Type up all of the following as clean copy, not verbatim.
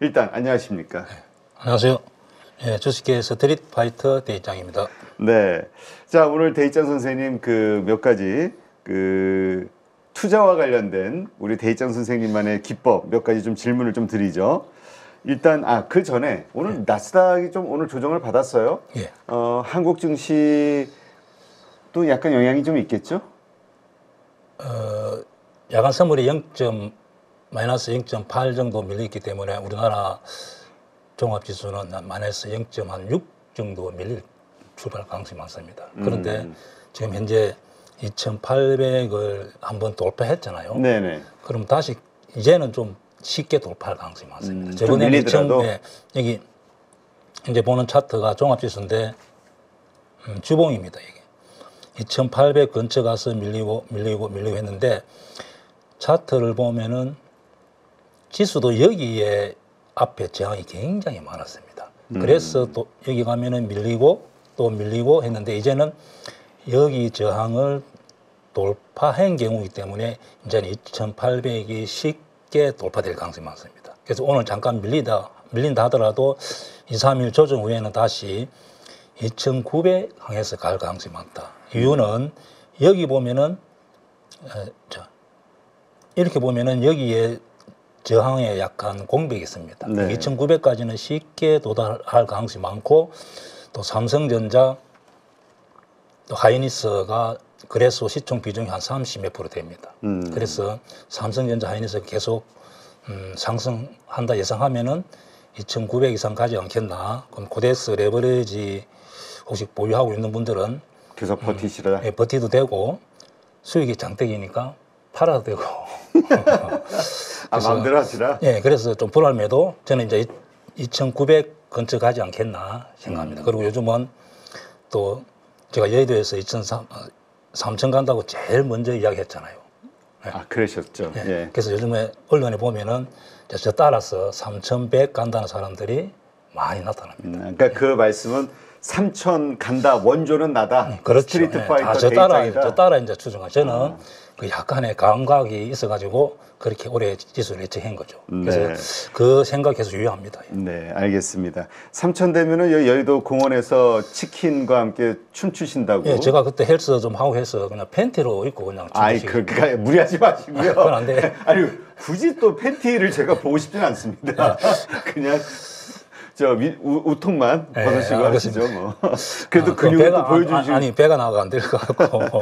일단 안녕하십니까? 안녕하세요. 예, 주식계 스트릿 파이터 대입장입니다. 네. 자, 오늘 대입장 선생님 그 몇 가지 그 투자와 관련된 우리 대입장 선생님만의 기법 몇 가지 좀 질문을 좀 드리죠. 일단 그 전에 오늘 나스닥이 좀 오늘 조정을 받았어요. 예. 한국 증시도 약간 영향이 좀 있겠죠? 야간 선물이 마이너스 0.8 정도 밀려있기 때문에 우리나라 종합지수는 마이너스 0.6 정도 밀릴 출발 가능성이 많습니다. 그런데 지금 현재 2,800을 한번 돌파했잖아요. 네네. 그럼 다시 이제는 좀 쉽게 돌파할 가능성이 많습니다. 좀 밀리더라도? 여기 이제 보는 차트가 종합지수인데 주봉입니다. 이게 2,800 근처 가서 밀리고 했는데 차트를 보면은 지수도 여기에 앞에 저항이 굉장히 많았습니다. 그래서 또 여기 가면은 밀리고 또 밀리고 했는데 이제는 여기 저항을 돌파한 경우이기 때문에 이제는 2,800이 쉽게 돌파될 가능성이 많습니다. 그래서 오늘 잠깐 밀린다 하더라도 2, 3일 조정 후에는 다시 2,900 향해서 갈 가능성이 많다. 이유는 여기 보면은 이렇게 보면은 여기에 저항에 약간 공백이 있습니다. 네. 2,900까지는 쉽게 도달할 가능성이 많고 또 삼성전자 또 하이닉스가 그래서 시총 비중이 한 30 몇 프로 됩니다. 그래서 삼성전자 하이닉스 계속 상승한다 예상하면은 2,900 이상 가지 않겠나. 그럼 코덱스 레버리지 혹시 보유하고 있는 분들은 계속 버티시라. 예, 버티도 되고 수익이 장대기니까 팔아도 되고. 마음대로 하시라? 예, 그래서 좀 불안해도 저는 이제 2,900 근처 가지 않겠나 생각합니다. 그리고 요즘은 또 제가 여의도에서 3,000 간다고 제일 먼저 이야기했잖아요. 예. 그러셨죠. 예. 예. 그래서 요즘에 언론에 보면은 저 따라서 3,100 간다는 사람들이 많이 나타납니다. 그러니까 그 말씀은 3,000 간다. 원조는 나다. 그렇죠. 스트리트 예. 파이터 저 대입장이다. 따라 이제 추정하. 저는 그 약간의 감각이 있어가지고 그렇게 오래 지수를 예측한 거죠. 그래서 네. 그 생각 계속 유효합니다. 예. 네, 알겠습니다. 3,000 되면은 여의도 공원에서 치킨과 함께 춤추신다고. 예, 제가 그때 헬스 좀 하고 해서 그냥 팬티로 입고 그냥 그러니까 무리하지 마시고요. 그건 안 돼. 아니, 굳이 또 팬티를 제가 보고 싶지는 않습니다. 그냥 우통만 벗으시고 하시죠, 뭐. 그래도 근육을 또 보여주시고. 아니, 배가 나가 안 될 것 같고.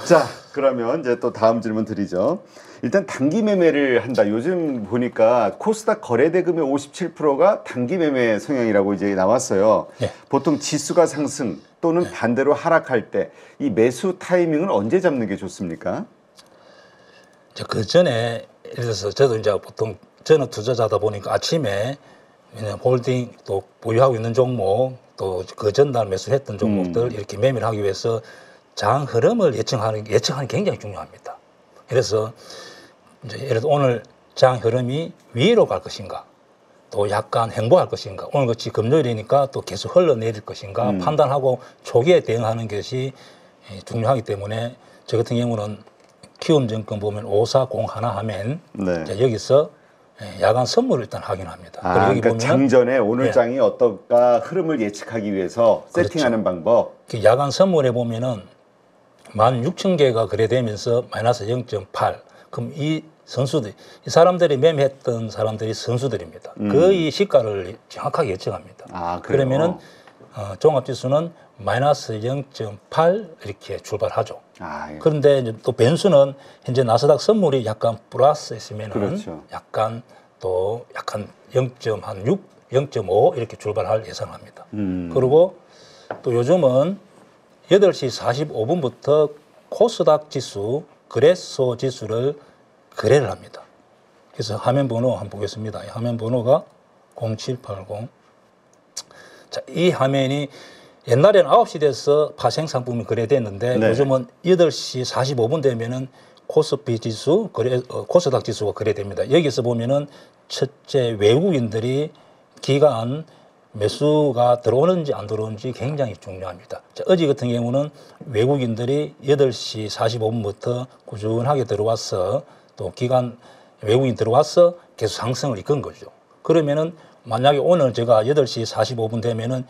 자, 그러면 이제 또 다음 질문 드리죠. 일단 단기 매매를 한다. 요즘 보니까 코스닥 거래대금의 57%가 단기 매매 성향이라고 이제 나왔어요. 네. 보통 지수가 상승 또는 반대로 하락할 때 이 매수 타이밍은 언제 잡는 게 좋습니까? 그 전에 예를 들어서 저도 이제 보통 저는 투자자다 보니까 아침에 홀딩 또 보유하고 있는 종목 또 그 전날 매수했던 종목들 이렇게 매매를 하기 위해서 장 흐름을 예측하는 게 굉장히 중요합니다. 그래서 이제 예를 들어 오늘 장 흐름이 위로 갈 것인가 또 약간 행보할 것인가 오늘 같이 금요일이니까 또 계속 흘러내릴 것인가 판단하고 초기에 대응하는 것이 중요하기 때문에 저 같은 경우는 키움증권 보면 5401 하면 네. 이제 여기서 야간 선물을 일단 확인합니다. 그리고 여기 그러니까 보면 장전에 오늘 장이 어떨까 흐름을 예측하기 위해서 세팅하는 방법. 그 야간 선물에 보면은 16,000개가 거래되면서 마이너스 0.8. 그럼 이 사람들이 매매했던 사람들이 선수들입니다. 거의 시가를 정확하게 예측합니다. 그래요? 그러면은 종합지수는 마이너스 0.8 이렇게 출발하죠. 예. 그런데 이제 또 변수는 현재 나스닥 선물이 약간 플러스 있으면은 그렇죠. 약간 0.6, 0.5 이렇게 출발할 예상합니다. 그리고 또 요즘은 8시 45분부터 코스닥 지수, 거래소 지수를 거래를 합니다. 그래서 화면 번호 한번 보겠습니다. 이 화면 번호가 0780. 자, 이 화면이 옛날에는 9시 돼서 파생 상품이 거래됐는데 네. 요즘은 8시 45분 되면은 코스피 지수, 코스닥 지수가 거래됩니다. 여기서 보면은 첫째 외국인들이 기간 매수가 들어오는지 안 들어오는지 굉장히 중요합니다. 자, 어제 같은 경우는 외국인들이 8시 45분부터 꾸준하게 들어와서 또 기간 외국인 들어와서 계속 상승을 이끈 거죠. 그러면은 만약에 오늘 제가 8시 45분 되면은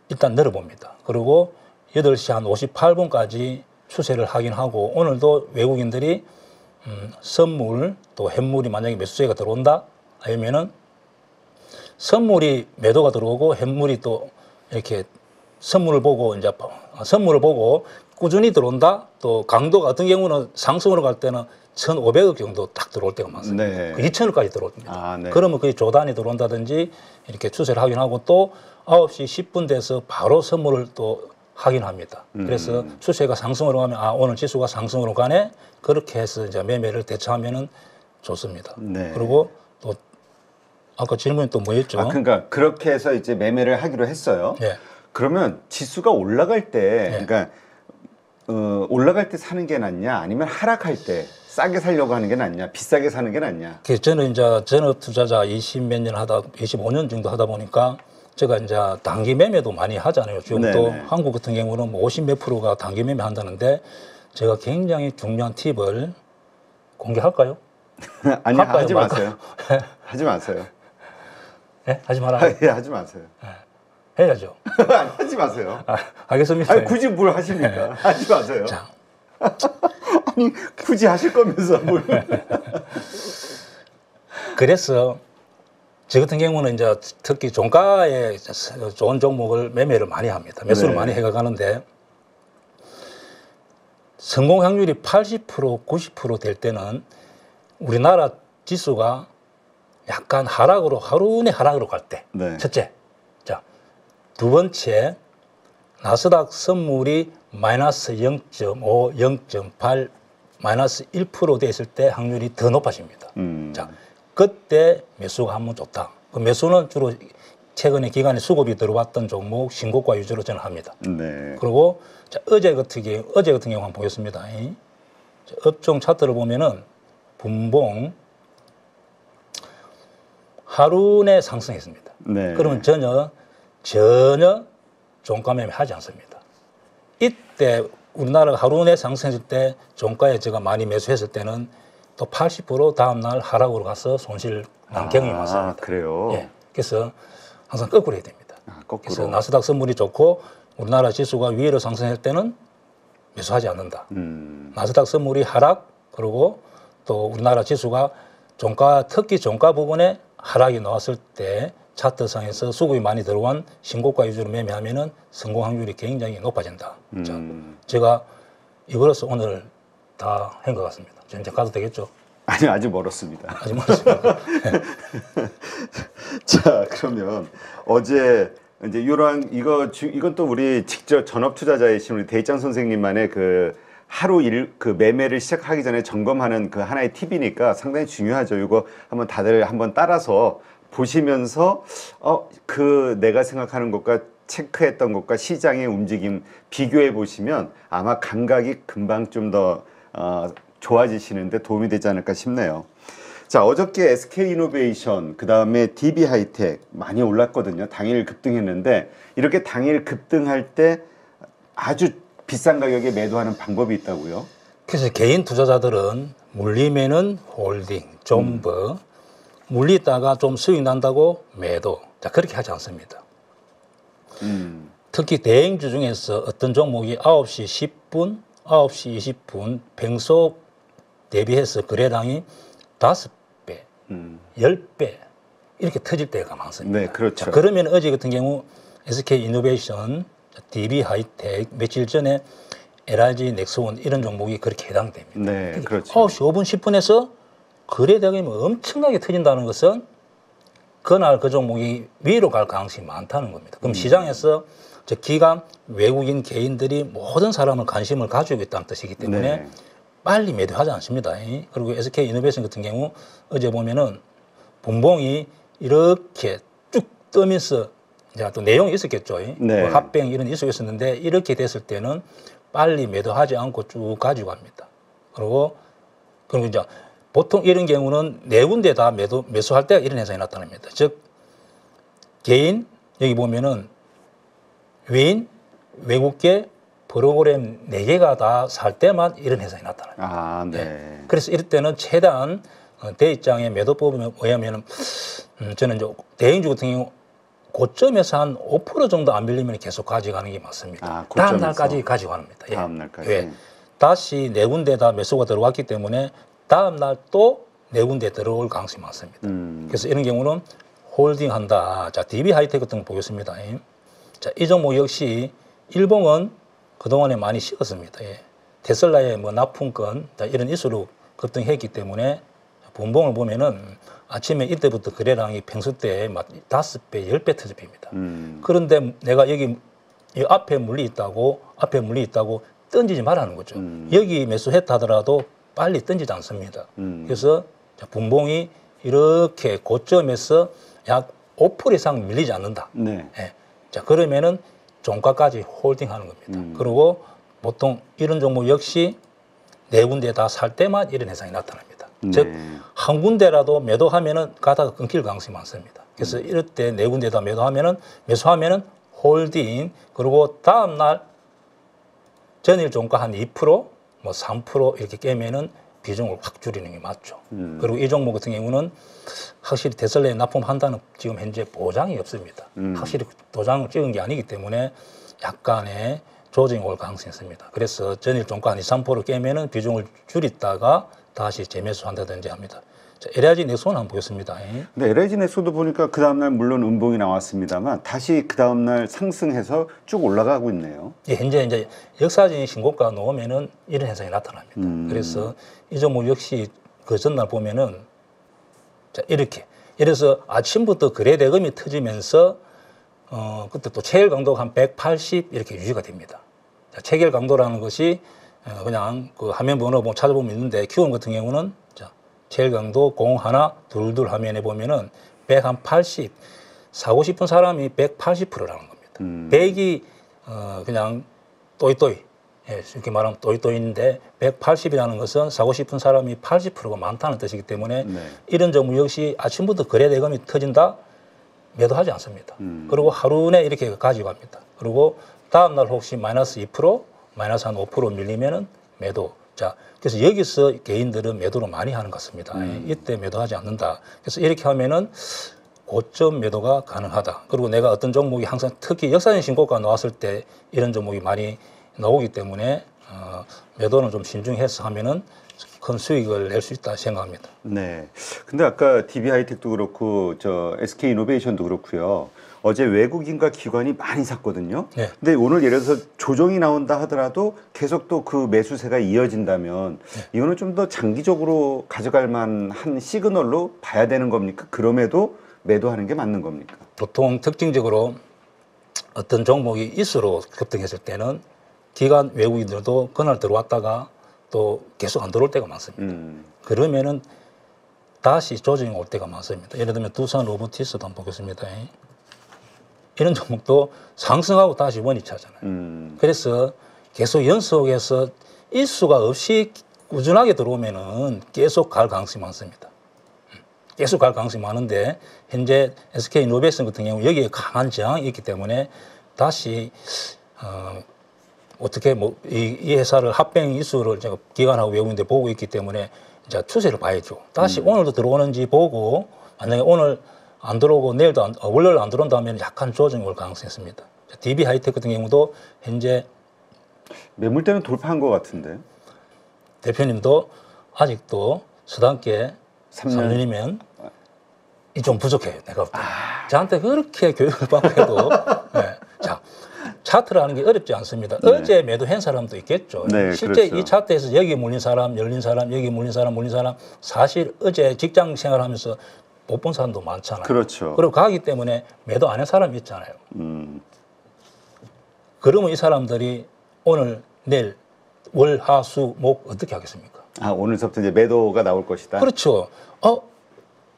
일단 늘어봅니다. 그리고 8시 한 58분까지 추세를 확인하고 오늘도 외국인들이 선물 또 햇물이 만약에 매수세가 들어온다 아니면은 선물이 매도가 들어오고 햇물이 또 이렇게 선물을 보고 이제 선물을 보고 꾸준히 들어온다. 또 강도 같은 경우는 상승으로 갈 때는 1,500억 정도 딱 들어올 때가 많습니다. 네. 2,000억까지 들어옵니다. 아, 네. 그러면 거의 조단이 들어온다든지 이렇게 추세를 확인하고 또 9시 10분 돼서 바로 선물을 또 확인합니다. 그래서 추세가 상승으로 가면 아 오늘 지수가 상승으로 가네. 그렇게 해서 이제 매매를 대처하면은 좋습니다. 네. 그리고 또 아까 질문이 또 뭐였죠? 아, 그러니까 그렇게 해서 이제 매매를 하기로 했어요. 예. 그러면 지수가 올라갈 때, 네. 그러니까 올라갈 때 사는 게 낫냐, 아니면 하락할 때 싸게 살려고 하는 게 낫냐, 비싸게 사는 게 낫냐? 저는 이제 전업 투자자 20 몇 년 하다 25년 정도 하다 보니까 제가 이제 단기 매매도 많이 하잖아요. 지금 또 네네. 한국 같은 경우는 뭐 50 몇 프로가 단기 매매 한다는데 제가 굉장히 중요한 팁을 공개할까요? 아니, 할까요, 하지 말까요? 마세요. 하지 마세요. 예? 하지 말아요. 예, 하지 마세요. 해야죠. 아니, 하지 마세요. 아, 알겠습니다. 아니, 굳이 뭘 하십니까? 하지 마세요. 자, 아니, 굳이 하실 거면서 뭘. 그래서 저 같은 경우는 이제 특히 종가에 좋은 종목을 매매를 많이 합니다. 매수를 네. 많이 해가는데 성공 확률이 80% 90% 될 때는 우리나라 지수가 약간 하락으로 하루내 하락으로 갈 때. 네. 첫째. 자, 두 번째 나스닥 선물이 마이너스 0.5, 0.8, 마이너스 1% 됐을 때 확률이 더 높아집니다. 자, 그때 매수가 한번 좋다. 그 매수는 주로 최근에 기간에 수급이 들어왔던 종목 신고가 위주로 저는 합니다. 네. 그리고 자, 어제 같은 경우 한번 보겠습니다. 자, 업종 차트를 보면은 분봉 하루 내 상승했습니다. 네. 그러면 전혀 종가 매매 하지 않습니다. 이때 우리나라가 하루 내 상승했을 때 종가에 제가 많이 매수했을 때는 또 80% 다음날 하락으로 가서 손실 난 경험이 많습니다. 그래요? 예. 그래서 항상 거꾸로 해야 됩니다. 거꾸로. 그래서 나스닥 선물이 좋고 우리나라 지수가 위로 상승할 때는 매수하지 않는다. 나스닥 선물이 하락 그리고 또 우리나라 지수가 특히 종가 부분에 하락이 나왔을 때 차트상에서 수급이 많이 들어온 신고가 위주로 매매하면은 성공 확률이 굉장히 높아진다. 자, 제가 이거로서 오늘 다 한 것 같습니다. 이제 가도 되겠죠? 아니, 아직 멀었습니다. 아직 멀었습니다. 자, 그러면 어제 이제 이건 또 우리 직접 전업 투자자이신 우리 대장 선생님만의 그 하루 그 매매를 시작하기 전에 점검하는 그 하나의 팁이니까 상당히 중요하죠. 이거 한번 다들 한번 따라서 보시면서 그 내가 생각하는 것과 체크했던 것과 시장의 움직임 비교해 보시면 아마 감각이 금방 좀 더 좋아지시는데 도움이 되지 않을까 싶네요. 자, 어저께 SK이노베이션, 그 다음에 DB하이텍 많이 올랐거든요. 당일 급등했는데 이렇게 당일 급등할 때 아주 비싼 가격에 매도하는 방법이 있다고요? 그래서 개인 투자자들은 물리면은 홀딩, 존버, 물리다가 좀 수익 난다고 매도. 자, 그렇게 하지 않습니다. 특히 대행주 중에서 어떤 종목이 9시 10분, 9시 20분 뱅속 대비해서 거래량이 5배, 10배 이렇게 터질 때가 많습니다. 네, 그렇죠. 자, 그러면 어제 같은 경우 SK이노베이션, DB하이텍, 며칠 전에 LIG 넥스원 이런 종목이 그렇게 해당됩니다. 네, 그렇죠. 9시 5분 10분에서 거래량이 엄청나게 터진다는 것은 그날 그 종목이 위로 갈 가능성이 많다는 겁니다. 그럼 시장에서 기관, 외국인 개인들이 모든 사람을 관심을 가지고 있다는 뜻이기 때문에 네. 빨리 매도하지 않습니다. 그리고 SK이노베이션 같은 경우 어제 보면은 분봉이 이렇게 쭉 뜨면서 이제 또 내용이 있었겠죠. 네. 뭐 합병 이런 일수가 있었는데 이렇게 됐을 때는 빨리 매도하지 않고 쭉 가지고 갑니다. 그리고 이제 보통 이런 경우는 네 군데 다 매수할 때가 이런 현상이 나타납니다. 즉 개인 여기 보면은 외인, 외국계 프로그램 4개가 다 살 때만 이런 현상이 나타나요. 네. 그래서 이럴 때는 최대한 대입장의 매도법에 의하면은 저는 이제 대행주 같은 경우 고점에서 한 5% 정도 안 밀리면 계속 가져가는 게 맞습니다. 아, 다음 고점에서. 날까지 가져갑니다. 예. 다음 날까지. 왜? 다시 네 군데 다 매수가 들어왔기 때문에 다음 날 또 네 군데 들어올 가능성이 많습니다. 그래서 이런 경우는 홀딩한다. 자, DB 하이텍 같은 거 보겠습니다. 자, 이 종목 역시 일봉은 그동안에 많이 식었습니다. 예. 테슬라의 뭐 납품권 이런 이슈로 급등했기 때문에 분봉을 보면은 아침에 이때부터 거래량이 평소 때 막 5배, 10배 터집니다. 그런데 내가 여기 이 앞에 물리 있다고 던지지 말라는 거죠. 여기 매수했다 하더라도 빨리 던지지 않습니다. 그래서 분봉이 이렇게 고점에서 약 5% 이상 밀리지 않는다. 네. 예. 자, 그러면은 종가까지 홀딩하는 겁니다. 그리고 보통 이런 종목 역시 네 군데 다 살 때만 이런 현상이 나타납니다. 즉, 한 군데라도 매도하면은 가다가 끊길 가능성이 많습니다. 그래서 이럴 때 네 군데 다 매수하면은 홀딩, 그리고 다음날 전일 종가 한 2%, 뭐 3% 이렇게 깨면은 비중을 확 줄이는 게 맞죠. 그리고 이 종목 같은 경우는 확실히 테슬라에 납품한다는 지금 현재 보장이 없습니다. 확실히 도장을 찍은 게 아니기 때문에 약간의 조정이 올 가능성이 있습니다. 그래서 전일 종가 한 2, 3% 깨면은 비중을 줄이다가 다시 재매수한다든지 합니다. 자, LIG 넥손 한번 보겠습니다. 근데 LIG 넥소도 보니까 그 다음날 물론 음봉이 나왔습니다만 다시 그 다음날 상승해서 쭉 올라가고 있네요. 예, 현재 이제 역사적인 신고가 놓으면은 이런 현상이 나타납니다. 그래서 이 종목 역시 그 전날 보면은 자, 이렇게. 이래서 아침부터 거래 대금이 터지면서 그때 또 체결 강도가 한 180 이렇게 유지가 됩니다. 자, 체결 강도라는 것이 그냥 그 화면 번호 뭐 찾아보면 있는데 키움 같은 경우는 자, 체결 강도 0122 화면에 보면은 180 사고 싶은 사람이 180%라는 겁니다. 100이 그냥 또이또이 예, 이렇게 말하면 또이또이인데 180이라는 것은 사고 싶은 사람이 80%가 많다는 뜻이기 때문에 이런 종목 역시 아침부터 거래 대금이 터진다 매도하지 않습니다. 그리고 하루 내 이렇게 가지고 갑니다. 그리고 다음날 혹시 마이너스 2%, 마이너스 한 5% 밀리면은 매도. 자, 그래서 여기서 개인들은 매도를 많이 하는 것 같습니다. 이때 매도하지 않는다. 그래서 이렇게 하면은 고점 매도가 가능하다. 그리고 내가 어떤 종목이 항상 특히 역사적인 신고가 나왔을 때 이런 종목이 많이 나오기 때문에 매도는 좀 신중해서 하면은 큰 수익을 낼 수 있다 생각합니다. 네. 근데 아까 DB 하이텍도 그렇고 저 SK 이노베이션도 그렇고요. 어제 외국인과 기관이 많이 샀거든요. 네. 근데 오늘 예를 들어서 조정이 나온다 하더라도 계속 또 그 매수세가 이어진다면 이거는 좀 더 장기적으로 가져갈 만한 시그널로 봐야 되는 겁니까? 그럼에도 매도하는 게 맞는 겁니까? 보통 특징적으로 어떤 종목이 이수로 급등했을 때는 기관 외국인들도 그날 들어왔다가 또 계속 안 들어올 때가 많습니다. 그러면은 다시 조정이 올 때가 많습니다. 예를 들면 두산 로보티스도 한번 보겠습니다. 이런 종목도 상승하고 다시 원위 차잖아요. 그래서 계속 연속해서 일수가 없이 꾸준하게 들어오면은 계속 갈 가능성이 많습니다. 계속 갈 가능성이 많은데 현재 SK 이노베이션 같은 경우 여기에 강한 저항이 있기 때문에 다시 어떻게 뭐 이 회사를 합병 이수를 제가 기관하고 외국인들 보고 있기 때문에 이제 추세를 봐야죠. 다시 오늘도 들어오는지 보고 만약에 오늘 안 들어오고 내일도 월요일 안 들어온다면 약간 조정이 올 가능성이 있습니다. DB 하이텍 같은 경우도 현재 매물대는 돌파한 것 같은데. 대표님도 아직도 서당계 3년이면 이 좀 부족해요. 내가 볼 때. 저한테 그렇게 교육을 받고 해도 네. 자, 차트라는 게 어렵지 않습니다. 어제 매도한 사람도 있겠죠. 네, 실제 그렇죠. 이 차트에서 여기 몰린 사람, 열린 사람, 여기 몰린 사람, 몰린 사람 사실 어제 직장 생활하면서 못 본 사람도 많잖아요. 그렇죠. 그리고 가기 때문에 매도 안 한 사람이 있잖아요. 그러면 이 사람들이 오늘, 내일, 월, 화, 수, 목 어떻게 하겠습니까? 아, 오늘서부터 이제 매도가 나올 것이다. 그렇죠.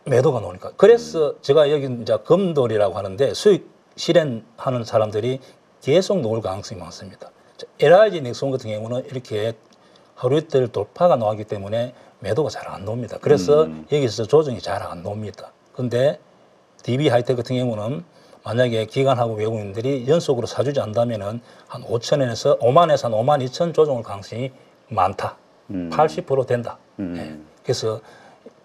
매도가 나오니까. 그래서 제가 여기 이제 금돌이라고 하는데 수익 실현하는 사람들이 계속 놓을 가능성이 많습니다. LIG 넥손 같은 경우는 이렇게 하루 이틀 돌파가 나왔기 때문에 매도가 잘 안 나옵니다. 그래서 여기서 조정이 잘 안 나옵니다. 근데 DB 하이텍 같은 경우는 만약에 기관하고 외국인들이 연속으로 사주지 않다면은 한 5천원에서 5만에서 한 5만 2천 조정을 가능성이 많다. 80% 된다. 네. 그래서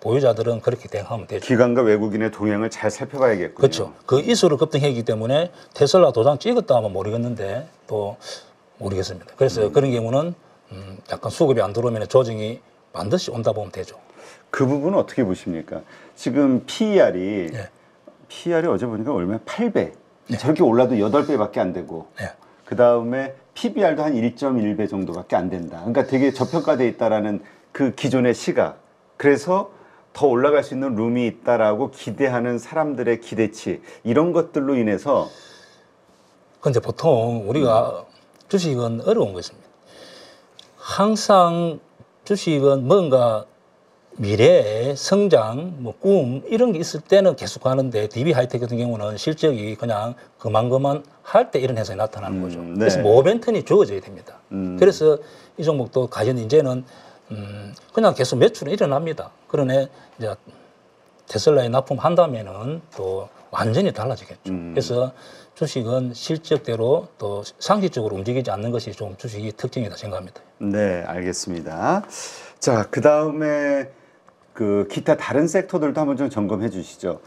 보유자들은 그렇게 대응하면 되죠. 기관과 외국인의 동향을 잘 살펴봐야겠군요. 그렇죠. 그 이수를 급등했기 때문에 테슬라 도장 찍었다 하면 모르겠는데 또 모르겠습니다. 그래서 그런 경우는 약간 수급이 안 들어오면 조정이 반드시 온다 보면 되죠. 그 부분은 어떻게 보십니까? 지금 PER이 예. PER이 어제 보니까 얼마야? 8배. 저렇게 올라도 8배밖에 안 되고. 예. 그다음에 PBR도 한 1.1배 정도밖에 안 된다. 그러니까 되게 저평가돼 있다라는 그 기존의 시각. 그래서 더 올라갈 수 있는 룸이 있다라고 기대하는 사람들의 기대치 이런 것들로 인해서 근데 보통 우리가 주식은 어려운 것입니다. 항상 주식은 뭔가 미래의 성장, 뭐 꿈 이런 게 있을 때는 계속 가는데 DB 하이텍 같은 경우는 실적이 그냥 그만 할 때 이런 현상이 나타나는 거죠. 네. 그래서 모멘텀이 주어져야 됩니다. 그래서 이 종목도 가전 이제는 그냥 계속 매출은 일어납니다. 그러네 이제 테슬라에 납품한다면은 또 완전히 달라지겠죠. 그래서 주식은 실적대로 또 상식적으로 움직이지 않는 것이 좀 주식이 특징이다 생각합니다. 네, 알겠습니다. 자, 그다음에 그 기타 다른 섹터들도 한번 좀 점검해 주시죠.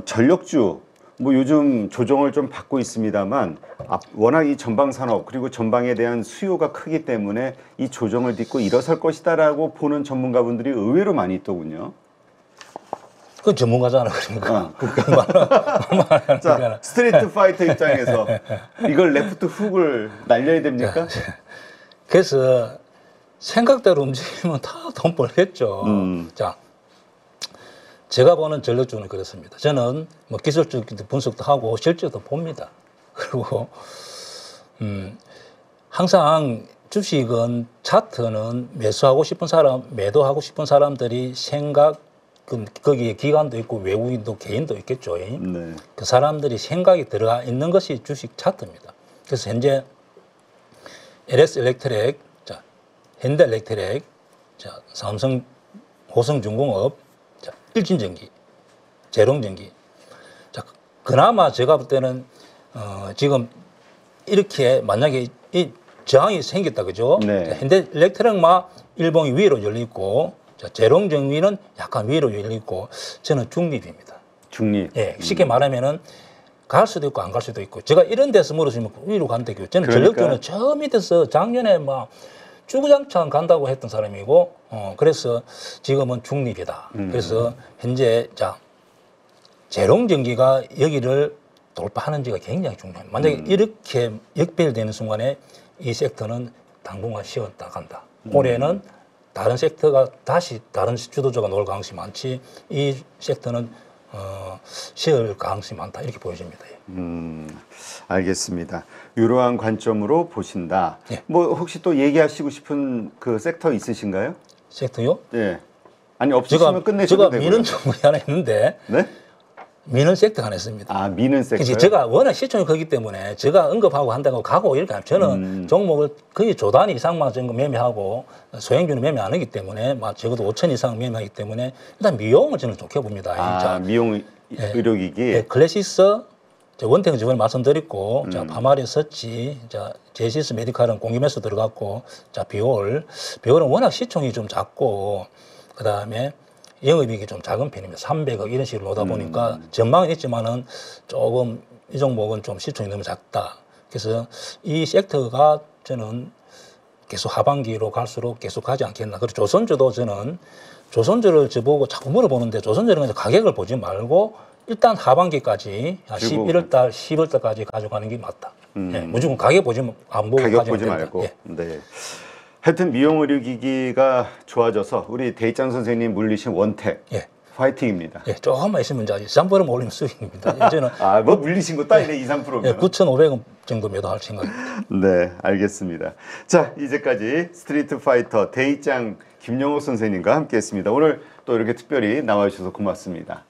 전력주 뭐 요즘 조정을 좀 받고 있습니다만 워낙 이 전방 산업 그리고 전방에 대한 수요가 크기 때문에 이 조정을 딛고 일어설 것이다라고 보는 전문가분들이 의외로 많이 있더군요. 그건 전문가잖아, 그러니까. 자, 스트리트 파이터 입장에서 이걸 레프트 훅을 날려야 됩니까? 그래서 생각대로 움직이면 다 돈 벌겠죠. 자, 제가 보는 전력주는 그렇습니다. 저는 뭐 기술적 분석도 하고 실적도 봅니다. 그리고 항상 주식은 차트는 매수하고 싶은 사람, 매도하고 싶은 사람들이 생각 거기에 기관도 있고 외국인도 개인도 있겠죠. 네. 그 사람들이 생각이 들어가 있는 것이 주식 차트입니다. 그래서 현재 LS 일렉트릭, 자, 현대 일렉트릭, 자, 삼성, 호성중공업, 자, 일진전기, 재롱전기. 자, 그나마 제가 볼 때는 지금 이렇게 만약에 이 저항이 생겼다 그죠? 네. 자, 현대 일렉트릭만 일봉이 위로 열려 있고, 자, 재롱전기는 약간 위로 열려 있고, 저는 중립입니다. 중립. 예, 쉽게 말하면은 갈 수도 있고 안 갈 수도 있고. 제가 이런 데서 물으시면 위로 간다고요. 저는 그러니까. 전력주는 저 밑에서 작년에 막 주구장창 간다고 했던 사람이고, 그래서 지금은 중립이다. 그래서 현재 자 재롱전기가 여기를 돌파하는지가 굉장히 중요합니다. 만약에 이렇게 역별되는 순간에 이 섹터는 당분간 쉬었다 간다. 올해는 다른 섹터가 다시 다른 주도주가 나올 가능성이 많지 이 섹터는 쉬을 가능성이 많다 이렇게 보여집니다. 알겠습니다. 이러한 관점으로 보신다. 예. 뭐 혹시 또 얘기하시고 싶은 그 섹터 있으신가요? 섹터요? 예. 아니 없으시면 끝내셔도 제가 되고요. 미는 종목이 하나 있는데 네? 미는 섹터가 하나 있습니다. 아, 미는 섹터. 그치, 제가 워낙 시총이 크기 때문에 제가 언급하고 한다고 가고 이렇게 하면 저는 종목을 거의 조 단위 이상만 정도 매매하고 소형주는 매매 안 하기 때문에 막 적어도 5천 이상 매매하기 때문에 일단 미용을 저는 좋게 봅니다. 아, 자, 미용 의료기기. 예, 클래시스 원탱은 저번에 말씀드렸고, 자, 파마리 서치, 자, 제시스 메디칼은 공유매수 들어갔고, 자, 비올은 워낙 시총이 좀 작고, 그 다음에 영업이익이 좀 작은 편입니다. 300억 이런 식으로 오다 보니까 전망은 있지만은 조금 이 종목은 좀 시총이 너무 작다. 그래서 이 섹터가 저는 계속 하반기로 갈수록 계속 가지 않겠나. 그리고 조선주도 저는 조선주를 저보고 자꾸 물어보는데 조선주는 그냥 가격을 보지 말고 일단 하반기까지 11월 달, 10월 달까지 가져가는 게 맞다. 예, 무조건 가격 보지 안 보고 가격 가져가면 보지 된다. 말고. 예. 네. 하여튼 미용 의료기기가 좋아져서 우리 대장 선생님 물리신 원택 예. 화이팅입니다. 예, 조금만 있으면 이제 3%만 올리면 수익입니다. 저는 아, 뭐 물리신 것도 아니네, 2, 3%면. 예, 9,500원 정도 매도할 생각입니다. 네, 알겠습니다. 자, 이제까지 스트리트 파이터 대이장 김영옥 선생님과 함께 했습니다. 오늘 또 이렇게 특별히 나와주셔서 고맙습니다.